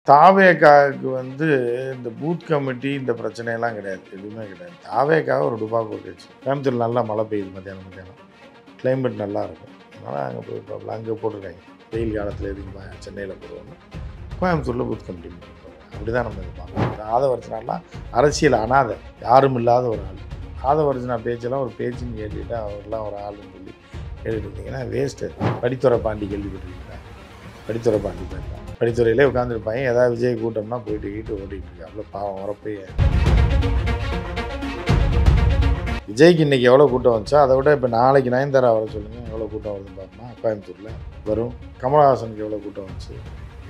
தாவேகாவுக்கு இந்த booth committee இந்த பிரச்சனையெல்லாம் கிடையாது, எதுவுமே கிடையாது. தாவேகாவை ஒரு டுபாக்கூர் கட்சி. கோயம்புத்தூர் நல்லா மழை பெய்யுது மத்தியானம் கிளைமேட் நல்லா இருக்கும். அதனால் அங்கே போய் பார்ப்பல அங்கே போட்டிருக்காங்க. வெயில் காலத்தில் எதுக்கு சென்னையில் போடுவாங்க, கோயம்புத்தூரில் பூத் கமிட்டி அப்படி தான் நம்ம பார்க்கணும். ஆதவர்ஜனாலாம் அரசியல் அனாதை, யாரும் இல்லாத ஒரு ஆள். ஆதவர்ஜனா பேச்செல்லாம் ஒரு பேச்சுன்னு கேட்டுக்கிட்டு அவர்லாம் ஒரு ஆளுன்னு சொல்லி கேட்டுட்டு இருந்தீங்கன்னா வேஸ்ட்டு. படித்துறை பாண்டி கேள்விப்பட்டிருக்கீங்களா? படித்துறை பாண்டி போயிருக்கான். படித்துறையிலே உட்காந்துருப்பாங்க. ஏதாவது விஜய் கூட்டம்னா போயிட்டு ஓடிட்டு இருக்கு. அவ்வளோ பாவம் வரப்போய் விஜய்க்கு இன்றைக்கி எவ்வளோ கூட்டம் வந்துச்சோ அதை விட இப்போ நாளைக்கு நயன்தாரா வர சொல்லுங்கள், எவ்வளோ கூட்டம் வருதுன்னு பார்ப்போமா? கோயம்புத்தூரில் வரும். கமலஹாசனுக்கு எவ்வளோ கூட்டம் வந்துச்சு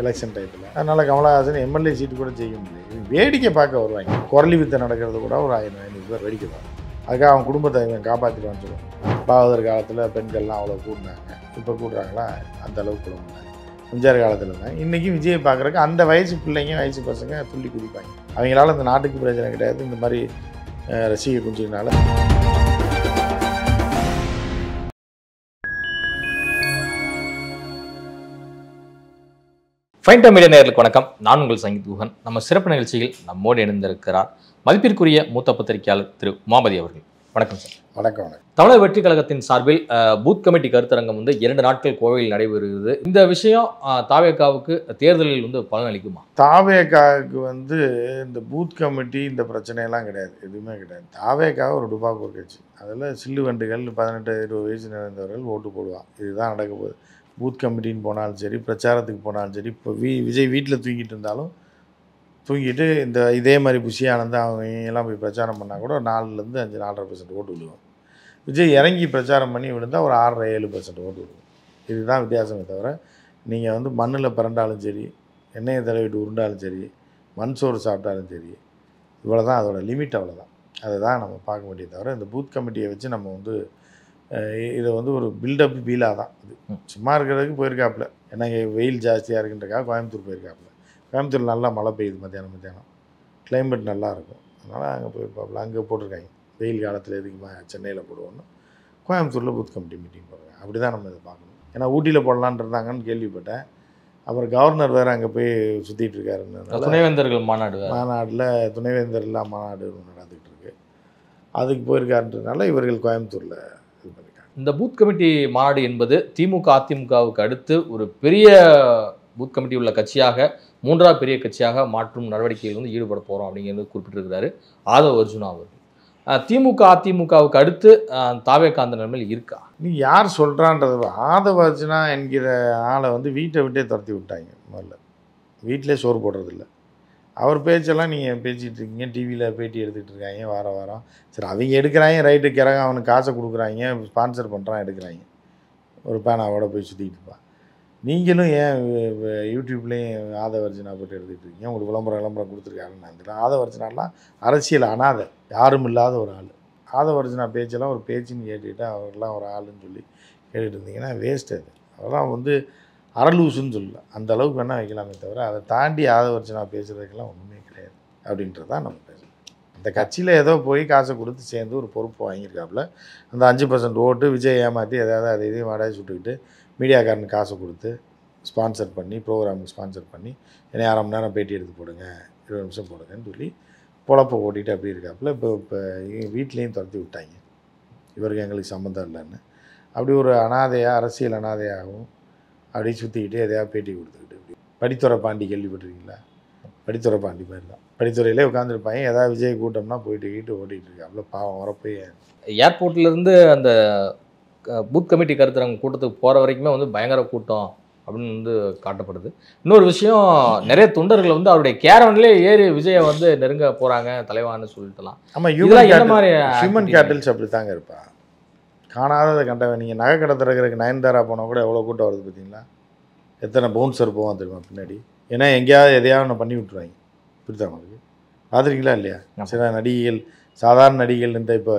எலெக்ஷன் டைத்தில். அதனால் கமலஹாசன் எம்எல்ஏ சீட்டு கூட ஜெயிக்க முடியாது. வேடிக்கை பார்க்க வருவாங்க. குரலி வித்தை நடக்கிறது கூட ஒரு 1000-500 பேர் வேடிக்கை பார்ப்பாங்க. அதுக்காக அவன் குடும்பத்தை இவன் காப்பாற்றிடுவான்னு சொல்லுவாங்க. பாவதர் காலத்தில் பெண்கள்லாம் அவ்வளோ கூட்டினாங்க, இப்போ கூட்டுறாங்களா? அந்த அளவுக்கு கூட முடியாது. எம்ஜிஆர் காலத்தில் தான். இன்றைக்கும் விஜயை பார்க்குறக்கு அந்த வயசு பிள்ளைங்க, வயசு பசங்க துள்ளி குதிப்பாங்க. அவங்களால இந்த நாட்டுக்கு பிரயோஜனம் கிடையாது. இந்த மாதிரி ரசிகை குஞ்சினால ஃபைன் டைம் மீடியா நேயர்களுக்கு வணக்கம். நான் உங்கள் சங்கீத் குஹன். நம்ம சிறப்பு நிகழ்ச்சியில் நம்மோடு இணைந்திருக்கிறார் மதிப்பிற்குரிய மூத்த பத்திரிகையாளர் திரு உமாபதி அவர்கள். வணக்கம் சார். வணக்கம். தமிழக வெற்றி கழகத்தின் சார்பில் பூத் கமிட்டி கருத்தரங்கம் 2 நாட்கள் கோவையில் நடைபெறுகிறது. இந்த விஷயம் தாவேகாவுக்கு தேர்தலில் பலனளிக்குமா? தாவேகாவுக்கு இந்த பூத் கமிட்டி இந்த பிரச்சனையெல்லாம் கிடையாது, எதுவுமே கிடையாது. தாவேகா ஒரு டுபாக்கூர் கட்சி. அதில் சில்லுவண்டுகள் 18-20 வயசு நிறைந்தவர்கள் ஓட்டு போடுவான். இதுதான் நடக்க போகுது. பூத் கமிட்டின்னு போனாலும் சரி, பிரச்சாரத்துக்கு போனாலும் சரி. இப்போ விஜய் வீட்டில் தூங்கிட்டு இருந்தாலும் தூங்கிட்டு இதே மாதிரி புஷி ஆனந்த் அவங்க எல்லாம் போய் பிரச்சாரம் பண்ணால் கூட 4-5-4.5% ஓட்டு விழுவோம். விஜய் இறங்கி பிரச்சாரம் பண்ணி விழுந்தால் ஒரு 6-7% ஓட்டு விழுவோம். இதுதான் வித்தியாசமே தவிர நீங்கள் மண்ணில் பிறண்டாலும் சரி, எண்ணெயை தடவிட்டு உருண்டாலும் சரி, மண் சோறு சாப்பிட்டாலும் சரி, இவ்வளோ தான் அதோட லிமிட். அவ்வளோதான். அதை தான் நம்ம பார்க்க முடியும். தவிர இந்த பூத் கமிட்டியை வச்சு நம்ம இதை ஒரு பில்டப் பீலாக தான். இது சும்மா இருக்கிறதுக்கு போயிருக்காப்புல. ஏன்னா வெயில் ஜாஸ்தியாக இருக்குன்றக்காக கோயம்புத்தூர் போயிருக்காப்புல. கோயம்புத்தூர் நல்லா மழை பெய்யுது மத்தியானம் கிளைமேட் நல்லா இருக்கும். அதனால் அங்கே போய் பார்ப்பல அங்கே போட்டிருக்காங்க. வெயில் காலத்தில் எதுக்கு சென்னையில் போடுவோன்னு கோயம்புத்தூரில் பூத் கமிட்டி மீட்டிங் போடுறாங்க. அப்படி தான் நம்ம இதை பார்க்கணும். ஏன்னா ஊட்டியில் போடலான் இருந்தாங்கன்னு கேள்விப்பட்டேன். அப்புறம் கவர்னர் வேறு அங்கே போய் சுற்றிட்டு இருக்காருன்னு துணைவேந்தர்கள் மாநாடில் துணைவேந்தர்லாம் மாநாடு நடந்துகிட்டு இருக்கு. அதுக்கு போயிருக்காருன்றதுனால இவர்கள் கோயம்புத்தூரில் இது பண்ணியிருக்காங்க. இந்த பூத் கமிட்டி மாநாடு என்பது திமுக அதிமுகவுக்கு அடுத்து ஒரு பெரிய பூத் கமிட்டி உள்ள கட்சியாக, 3வது பெரிய கட்சியாக மாற்றும் நடவடிக்கையில் ஈடுபட போகிறோம் அப்படிங்கிறது குறிப்பிட்டிருக்கிறாரு ஆதவ் அர்ஜுனா அவர்கள். திமுக அதிமுகவுக்கு அடுத்து தாவேகா அந்த நிலைமையில் இருக்கா? நீ யார் சொல்கிறான்றது. ஆதவ் அர்ஜுனா என்கிற ஆளை வீட்டை விட்டே துரத்தி விட்டாங்க. முதல்ல வீட்டிலே சோறு போடுறதில்ல. அவர் பேச்செல்லாம் நீங்கள் பேசிகிட்டு இருக்கீங்க, டிவியில் பேட்டி எடுத்துகிட்டு இருக்காங்க வாரம். சரி, அவங்க எடுக்கிறாங்க, ரைட்டு, கிறங்க அவனுக்கு காசை கொடுக்குறாங்க, ஸ்பான்சர் பண்ணுறான், எடுக்கிறாங்க. ஒரு பேனாவோட போய் சுற்றிக்கிட்டு இருப்பான். நீங்களும் ஏன் யூடியூப்லேயும் ஆதவ் அர்ஜுனா போட்டு எடுத்துகிட்டு இருக்கீங்க? உங்களுக்கு விளம்பரம் கொடுத்துருக்காருன்னு நினைக்கிறேன். ஆதவ் அர்ஜுனாலாம் அரசியல் அனாதை, யாரும் இல்லாத ஒரு ஆள். ஆதவ் அர்ஜுனா பேச்செல்லாம் ஒரு பேச்சுன்னு கேட்டுக்கிட்டு அவர்லாம் ஒரு ஆளுன்னு சொல்லி கேட்டுட்டு இருந்தீங்கன்னா வேஸ்ட்டு. அது அவரெல்லாம் அரலூசுன்னு சொல்லல. அந்த அளவுக்கு வேணால் வைக்கலாமே தவிர அதை தாண்டி ஆதவ் அர்ஜுனா பேசுகிறதுக்கெல்லாம் ஒன்றுமே கிடையாது அப்படின்றது தான் நம்ம பேசணும். அந்த கட்சியில் ஏதோ போய் காசை கொடுத்து சேர்ந்து ஒரு பொறுப்பு வாங்கியிருக்காப்புல. அந்த 5% ஓட்டு விஜய் ஏமாற்றி எதாவது அதை இதையும் வாடகை சுட்டுக்கிட்டு மீடியாக்காரனுக்கு காசை கொடுத்து ஸ்பான்சர் பண்ணி, ப்ரோக்ராமுக்கு ஸ்பான்சர் பண்ணி, என்னை 1/2 மணி நேரம் பேட்டி எடுத்து போடுங்க, 20 நிமிஷம் போடுங்கன்னு சொல்லி பொழப்பை ஓட்டிகிட்டு அப்படி இருக்காப்புல. இப்போ வீட்லேயும் துரத்தி விட்டாங்க, இவருக்கு எங்களுக்கு சம்மந்தம் இல்லைன்னு. அப்படி ஒரு அனாதையாக, அரசியல் அனாதையாகவும் அப்படியே சுற்றிக்கிட்டு எதையாவது பேட்டி கொடுத்துக்கிட்டு இப்படி. படித்துறை பாண்டி கேள்விப்பட்டிருக்கீங்களா? படித்துறை பாண்டி மாதிரி தான். படித்துறையிலே உட்காந்துருப்பாங்க. ஏதாவது விஜய் கூட்டம்னா போயிட்டு ஓடிட்டு இருக்கு. அவ்வளோ பாவம் வரப்போய் ஏர்போர்ட்லேருந்து அந்த பூத் கமிட்டி கருத்தரங்க கூட்டத்துக்கு போகிற வரைக்குமே பயங்கர கூட்டம் அப்படின்னு காட்டப்படுது. இன்னொரு விஷயம், நிறைய தொண்டர்கள் அவருடைய கேரவன்லேயே ஏறி விஜயை நெருங்க போகிறாங்க தலைவான்னு சொல்லிட்டுலாம். ஆமாம், ஹியூமன் கேபிட்டல்ஸ் அப்படி தாங்க இருப்பா. காணாததை கண்டவன். நீங்கள் நகை கடை திறக்கிறதுக்கு நயன்தாரா போனால் கூட எவ்வளோ கூட்டம் வருது பார்த்தீங்களா? எத்தனை பவுன்சர் போவான் தெரியுமா பின்னாடி? ஏன்னா எங்கேயாவது எதையாவது ஒன்று பண்ணி விட்டுருவாங்க. புரியுதா உங்களுக்கு? பார்த்துருக்கீங்களா இல்லையா? சில நடிகைகள், சாதாரண நடிகைகள் இப்போ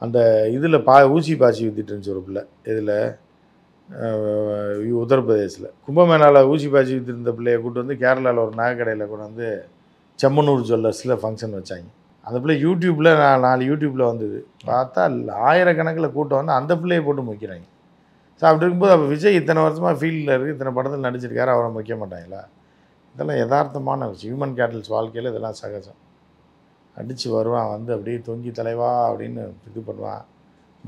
அந்த இதில் ஊசி பாசி ஊற்றிட்டு இருந்துச்சு ஒரு பிள்ளை. இதில் உத்தரப்பிரதேசில் கும்பமேளாவில் ஊசி பாசி ஊற்றிருந்த பிள்ளையை கூட்டு கேரளாவில் ஒரு நகை கடையில் கொண்டு செம்மனூர் ஜுவல்லர்ஸில் ஃபங்க்ஷன் வச்சாங்க. அந்த பிள்ளை யூடியூப்பில் 4 யூடியூப்பில் வந்தது. பார்த்தா ஆயிரக்கணக்கில் கூட்டம் அந்த பிள்ளையை போட்டு முக்கிறாங்க. ஸோ அப்படி இருக்கும்போது அப்போ விஜய் இத்தனை வருஷமாக ஃபீல்டில் இருக்குது, இத்தனை படத்தில் நடிச்சிருக்காரு, அவரை முக்கிய மாட்டாங்களா? இதெல்லாம் யதார்த்தமான விஷயம். ஹியூமன் கேட்டல்ஸ் வாழ்க்கையில் இதெல்லாம் சகஜம். அடித்து வருவான், வந்து அப்படியே தொங்கி தலைவா அப்படின்னு இது பண்ணுவான்,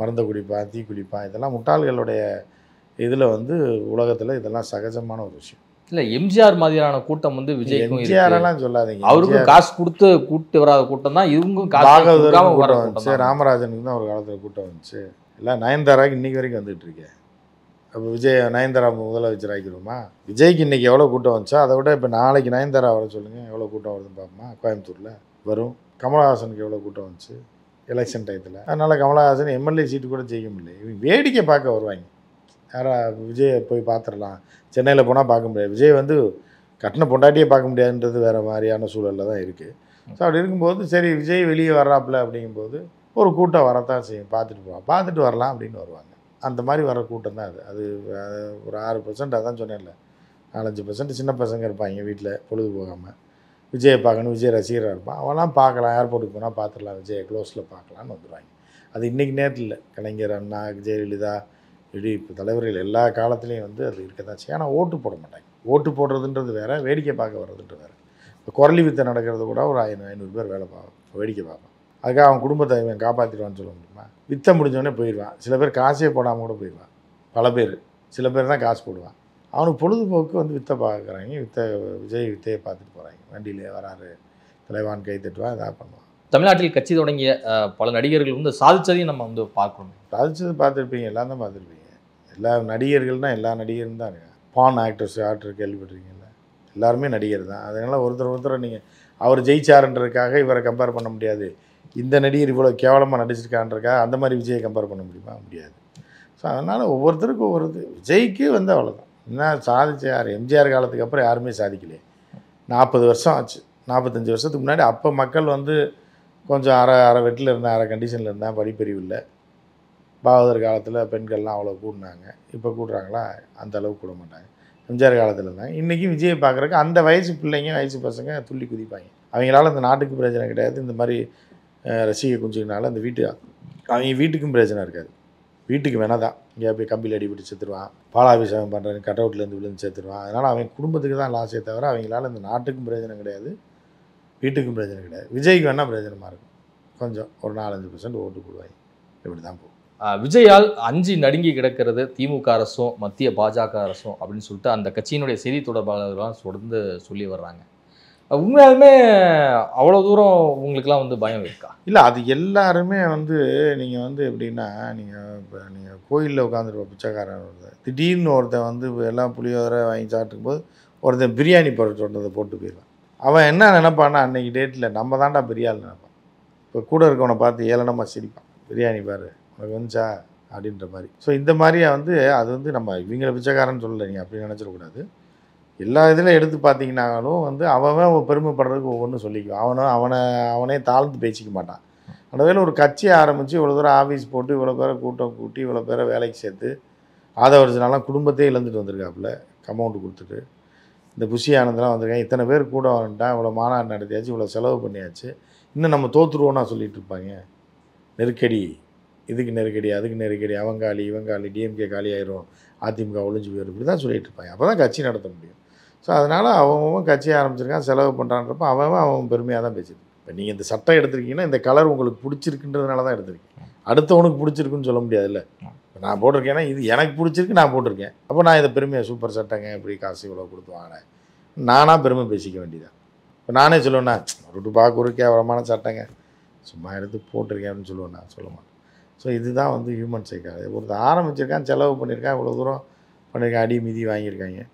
மருந்தை குடிப்பான், தீ குளிப்பான். இதெல்லாம் முட்டாள்களுடைய இதில் வந்து உலகத்தில் இதெல்லாம் சகஜமான ஒரு விஷயம். இல்லை, எம்ஜிஆர் மாதிரியான கூட்டம் வந்து விஜய்க்கும் எம்ஜிஆரெல்லாம் சொல்லாதீங்க. அவருக்கும் காசு கொடுத்து கூப்பிட்டு வராத கூட்டம் தான், இவங்களும் காசு கூட்டம் வந்துச்சு. ராமராஜனுக்கு தான் ஒரு காலத்தில் கூட்டம் வந்துச்சு. எல்லாம் நயன்தாராக்கு இன்றைக்கி வரைக்கும் வந்துட்டு இருக்கேன். அப்போ விஜய் நயன்தாரா முதலமைச்சர் ஆக்கிடுவோமா? விஜய்க்கு இன்றைக்கி எவ்வளோ கூட்டம் வந்துச்சோ அதை விட இப்போ நாளைக்கு நயன்தாரா வர சொல்லுங்கள், எவ்வளோ கூட்டம் வருதுன்னு பார்ப்போமா? கோயம்புத்தூரில் வரும். கமலஹாசனுக்கு எவ்வளோ கூட்டம் வந்துச்சு எலெக்ஷன் டயத்தில். அதனால் கமலஹாசன் எம்எல்ஏ சீட்டு கூட ஜெயிக்க முடியல. இவங்க வேடிக்கை பார்க்க வருவாங்க. யாரா விஜயை போய் பார்த்துடலாம், சென்னையில் போனால் பார்க்க முடியாது. விஜய் வந்து கட்டின பொண்டாட்டியே பார்க்க முடியாதுன்றது வேறு மாதிரியான சூழலில் தான் இருக்குது. ஸோ அப்படி இருக்கும்போது சரி விஜய் வெளியே வர்றாப்புல அப்படிங்கும்போது ஒரு கூட்டம் வரத்தான் செய்யும். பார்த்துட்டு வரலாம் அப்படின்னு வருவாங்க. அந்த மாதிரி வர கூட்டம் தான் அது. ஒரு 6%, அதான் சொன்னேன்ல, 4-5% சின்ன பசங்க இருப்பாங்க வீட்டில் பொழுது போகாமல். விஜயை பார்க்கணும், விஜய் ரசிகராக இருப்பான், அவெல்லாம் பார்க்கலாம், ஏர்போர்ட்டுக்கு போனால் பார்த்துடலாம், விஜயை க்ளோஸில் பார்க்கலான்னு வந்துடுவாங்க. அது இன்றைக்கி நேரத்தில் இல்லை. கலைஞர், அண்ணா, ஜெயலலிதா, இப்படி இப்போ தலைவர்கள் எல்லா காலத்துலேயும் வந்து அது இருக்க தான் செய்யும். ஆனால் ஓட்டு போட மாட்டாங்க. ஓட்டு போடுறதுன்றது வேறு, வேடிக்கை பார்க்க வர்றதுன்றது வேறு. இப்போ குரலி வித்தை நடக்கிறது கூட ஒரு 500 பேர் வேடிக்கை பார்ப்பான். அதுக்காக அவன் குடும்பத்தை அவன் காப்பாற்றிடுவான்னு சொல்ல முடியுமா? வித்தை முடிஞ்சோடனே போயிடுவான். சில பேர் காசே போடாமல் கூட போயிடுவான். பல பேர், சில பேர் தான் காசு போடுவான். அவனுக்கு பொழுதுபோக்கு வந்து வித்தை பார்க்குறாங்க. விஜய் வித்தையை பார்த்துட்டு போகிறாங்க. வண்டியிலே வராரு, தலைவான் கை தட்டுவான், இதாக பண்ணுவான். தமிழ்நாட்டில் கட்சி தொடங்கிய பல நடிகர்கள் வந்து சாதிச்சதையும் நம்ம வந்து பார்க்கணும். சாதிச்சது பார்த்துருப்பீங்க, எல்லாம் தான் பார்த்துருப்பீங்க. எல்லா நடிகர்கள்னால் எல்லா நடிகரும் தான் இருக்காங்க. பான் ஆக்டர் கேள்விப்பட்டிருக்கீங்கல்ல, எல்லாருமே நடிகர் தான். அதனால் ஒருத்தரை நீங்கள் அவர் ஜெயிச்சாருன்றதுக்காக இவரை கம்பேர் பண்ண முடியாது. இந்த நடிகர் இவ்வளோ கேவலமாக நடிச்சிருக்கான்றக்காக அந்த மாதிரி விஜயை கம்பேர் பண்ண முடியாது. ஸோ அதனால் ஒவ்வொருத்தருக்கும் விஜய்க்கு வந்து அவ்வளோதான். என்ன சாதிச்ச யார்? எம்ஜிஆர் காலத்துக்கு அப்புறம் யாருமே சாதிக்கலையே. 40 வருஷம் ஆச்சு, 45 வருஷத்துக்கு முன்னாடி அப்போ மக்கள் வந்து கொஞ்சம் அரை வெட்டில் இருந்தால், அரை கண்டிஷனில் இருந்தால், படிப்பறிவு இல்லை. பாகவதர் காலத்தில் பெண்கள்லாம் அவ்வளோ கூடினாங்க. இப்போ கூடுறாங்களா? அந்த அளவுக்கு கூட மாட்டாங்க. எம்ஜிஆர் காலத்தில் இருந்தாங்க. இன்றைக்கி விஜயை பார்க்குறக்கு அந்த வயசு பிள்ளைங்க, வயசு பசங்க துள்ளி குதிப்பாங்க. அவங்களால இந்த நாட்டுக்கு பிரச்சனை கிடையாது. இந்த மாதிரி ரசிகை குஞ்சுனால அந்த அவங்க வீட்டுக்கும் பிரச்சனை இருக்காது. வீட்டுக்கு வேணா தான் இங்கே போய் கம்பியில் அடிபட்டு செத்துருவான், பாலாபிஷேகம் பண்ணுறேன்னு கட் அவுட்லேருந்து விழுந்து செத்துருவான். அதனால் அவன் குடும்பத்துக்கு தான் லாஸே தவிர அவங்களால இந்த நாட்டுக்கும் பிரச்சனை கிடையாது, வீட்டுக்கும் பிரச்சனை கிடையாது. விஜய்க்கு வேணால் பிரச்சனமாக இருக்கும். கொஞ்சம் ஒரு 4-5% ஓட்டு போடுவாங்க. இப்படி தான் போகும். விஜயால் அஞ்சு நடுங்கி கிடக்கிறது திமுக அரசும் மத்திய பாஜக அரசும் அப்படின்னு சொல்லிட்டு அந்த கட்சியினுடைய செய்தி தொடர்பாளர்கள்லாம் தொடர்ந்து சொல்லி வர்றாங்க. உண்மையாலுமே அவ்வளோ தூரம் உங்களுக்குலாம் வந்து பயம் இருக்கா? இல்லை, அது எல்லாருமே வந்து நீங்கள் வந்து எப்படின்னா, நீங்கள் கோயிலில் உட்காந்துருப்ப பிச்சைக்காரன் திடீர்னு ஒருத்தன் வந்து எல்லாம் புளியோதரை வாங்கி சாப்பிட்டுக்கும்போது ஒருத்தன் பிரியாணி சொன்னதை போட்டு போயிடுவான். அவன் என்ன நினைப்பான்னா, அன்றைக்கி டேட்டில் நம்ம தாண்டா பெரிய ஆள் நினைப்பான். இப்போ கூட இருக்கவனை பார்த்து ஏளனமாக சிரிப்பான், பிரியாணி பாரு உனக்கு வந்துச்சா அப்படின்ற மாதிரி. ஸோ இந்த மாதிரியே வந்து அது வந்து நம்ம இவங்களை பிச்சைக்காரன்னு சொல்லலை, நீங்கள் அப்படி நினச்சிடக்கூடாது. எல்லா இதில் எடுத்து பார்த்தீங்கன்னாலும் வந்து அவன் பெருமைப்படுறதுக்கு ஒவ்வொன்றும் சொல்லிக்குவான். அவனே தாழ்ந்து பேசிக்க மாட்டான். அந்த வேலை ஒரு கட்சியை ஆரம்பித்து இவ்வளோ தூரம் ஆஃபீஸ் போட்டு இவ்வளோ பேரை கூட்டம் கூட்டி இவ்வளோ பேரை வேலைக்கு சேர்த்து ஆதவர்ஜனாலாம் குடும்பத்தையே இழந்துட்டு வந்திருக்காப்புல அமௌண்ட்டு கொடுத்துட்டு. இந்த புஷி ஆனந்தெலாம் வந்திருக்காங்க, இத்தனை பேர் கூட வந்துட்டான், இவ்வளோ மாநாடு நடத்தியாச்சு, இவ்வளோ செலவு பண்ணியாச்சு, இன்னும் நம்ம தோற்றுருவோன்னா சொல்லிட்டு இருப்பாங்க. நெருக்கடி, இதுக்கு நெருக்கடி, அதுக்கு நெருக்கடி, அவங்காலி இவங்காலி, டிஎம்கே காலி ஆயிரும், அதிமுக ஒழிஞ்சு போயிடும், இப்படி தான் சொல்லிட்டு இருப்பாங்க. அப்போ தான் கட்சி நடத்த முடியும். ஸோ அதனால் அவன் கட்சியை ஆரம்பிச்சிருக்கான், செலவு பண்ணுறான்றப்ப அவன் பெருமையாக தான் பேசுது. இப்போ நீங்கள் இந்த சட்டம் எடுத்திருக்கீங்கன்னா இந்த கலர் உங்களுக்கு பிடிச்சிருக்குன்றதுனால தான் எடுத்திருக்கீங்க. அடுத்தவனுக்கு பிடிச்சிருக்குன்னு சொல்ல முடியாதுல்ல. இப்போ நான் போட்டிருக்கேன்னா இது எனக்கு பிடிச்சிருக்கு, நான் போட்டிருக்கேன், அப்போ நான் இதை பெருமையாக சூப்பர் சட்டைங்க, இப்படி காசு இவ்வளோ கொடுத்து வாங்கினேன் நானாக பெருமை பேசிக்க வேண்டியதான். இப்போ நானே சொல்லுவேன்னா ஒரு பார்க்க ஒரு கேவலமான சட்டைங்க சும்மா எடுத்து போட்டிருக்கேன் அப்படின்னு சொல்லுவேன், நான் சொல்ல மாட்டேன். ஸோ இதுதான் வந்து ஹியூமன் சைக்காலஜி. ஒருத்தர் ஆரம்பிச்சிருக்கான், செலவு பண்ணியிருக்கான், இவ்வளோ தூரம் பண்ணியிருக்கான், அடி மிதி வாங்கியிருக்காங்க.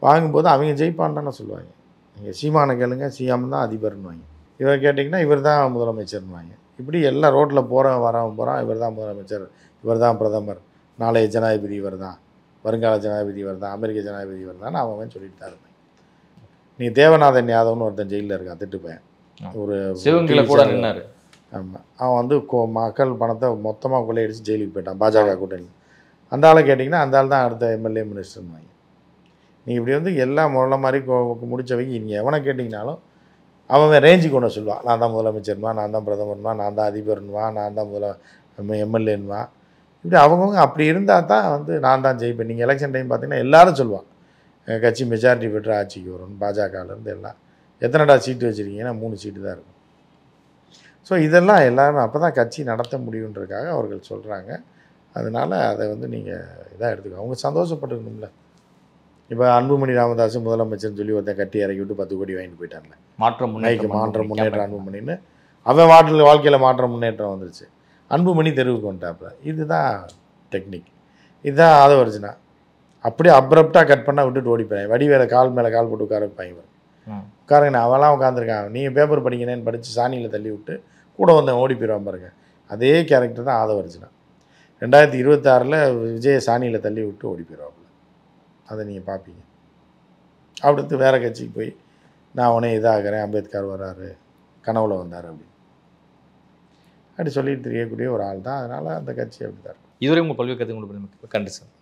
வாங்கும்போது அவங்க ஜெயிப்பான்னு தானே சொல்லுவாங்க. நீங்கள் சீமானை கேளுங்க, சீமான் தான் அதிபர்னுவாங்க. இவர் கேட்டிங்கன்னா இவர் தான் முதலமைச்சர்னுவாங்க. இப்படி எல்லாம் ரோட்டில் வரவன் போகிறான், இவர் தான் முதலமைச்சர், இவர் தான் பிரதமர், நாளைய ஜனாதிபதி இவர் தான், வருங்கால ஜனாதிபதி இவர் தான், அமெரிக்க ஜனாதிபதி இவர் தான் அவன் சொல்லிட்டு தான் இருப்பாங்க. நீங்கள் தேவநாதன் யாதவ்னு ஒருத்தன் ஜெயிலில் இருக்கான், திட்டுப்பேன், ஒரு சிவங்கில கூட நின்னாரு. ஆமாம், அவன் வந்து மக்கள் பணத்தை மொத்தமாக கொள்ளையடிச்சு ஜெயிலுக்கு போயிட்டான், பாஜக கூட்டணி. அந்த ஆளை கேட்டிங்கன்னா அந்த ஆள் தான் அடுத்த எம்எல்ஏ மினிஸ்டர்னுவாங்க. நீங்கள் இப்படி வந்து எல்லாம் முள்ள மாதிரி முடிச்சவங்க நீங்கள் எவனை கேட்டிங்கனாலும் அவன் ரேஞ்சுக்கு ஒன்று சொல்லுவான். நான் தான் முதலமைச்சர்னுவா, நான் தான் பிரதமர்னுவா, நான் தான் அதிபர்னுவா, நான் தான் எம்எல்ஏன்னுவா. இப்படி அவங்கவுங்க அப்படி இருந்தால் தான் வந்து நான் தான் ஜெயிப்பேன். நீங்கள் எலெக்ஷன் டைம் பார்த்தீங்கன்னா எல்லோரும் சொல்லுவான், கட்சி மெஜாரிட்டி பெற்று ஆட்சிக்கு வரும்னு பாஜகலேருந்து எல்லாம் எத்தனைடா சீட்டு வச்சுருக்கீங்கன்னா 3 சீட்டு தான் இருக்கும். ஸோ இதெல்லாம் எல்லாரும் அப்போ தான் கட்சி நடத்த முடியுன்றதுக்காக அவர்கள் சொல்கிறாங்க. அதனால் அதை வந்து நீங்கள் இதாக எடுத்துக்கோ, அவங்க சந்தோஷப்பட்டுக்கணும்ல. இப்போ அன்புமணி ராமதாஸ் முதலமைச்சர்னு சொல்லி ஒருத்தன் கட்டி இறக்கி விட்டு 10 கோடி வாங்கிட்டு போயிட்டான்ல. மாற்றம் முன்னேற்றம் அன்புமணின்னு அவன் வாழ்க்கையில் மாற்றம் முன்னேற்றம் வந்துருச்சு. அன்புமணி தெருவுக்கு வந்துட்டாப்புல. இதுதான் டெக்னிக், இதுதான் ஆதவர்ஜுனா. அப்படியே அப்ரப்டாக கட் பண்ணால் விட்டுட்டு ஓடி போயிடுறேன். வடிவேல கால் மேலே கால் போட்டு உட்கார வைப்பாங்க. உட்காருங்க, அவெல்லாம் உட்காந்துருக்கான், நீங்கள் பேப்பர் படிக்கிறேன்னு படித்து சாணியில் தள்ளி விட்டு கூட வந்தேன் ஓடி போயிடுவான் பாருங்க. அதே கேரக்டர் தான் ஆதவர்ஜுனா. 2026 விஜயை சாணியில் தள்ளி விட்டு ஓடி போயிடுவாப்புல. அதை நீங்கள் பார்ப்பீங்க. அடுத்து வேறு கட்சிக்கு போய் நான் உடனே இதாகிறேன், அம்பேத்கர் வர்றாரு, கனவுல வந்தார் அப்படி சொல்லிட்டு தெரியக்கூடிய ஒரு ஆள் தான். அதனால் அந்த கட்சி அப்படி தான் இருக்கும். இதுவரை உங்கள் பல்வேறு கருத்து கண்டு சார்.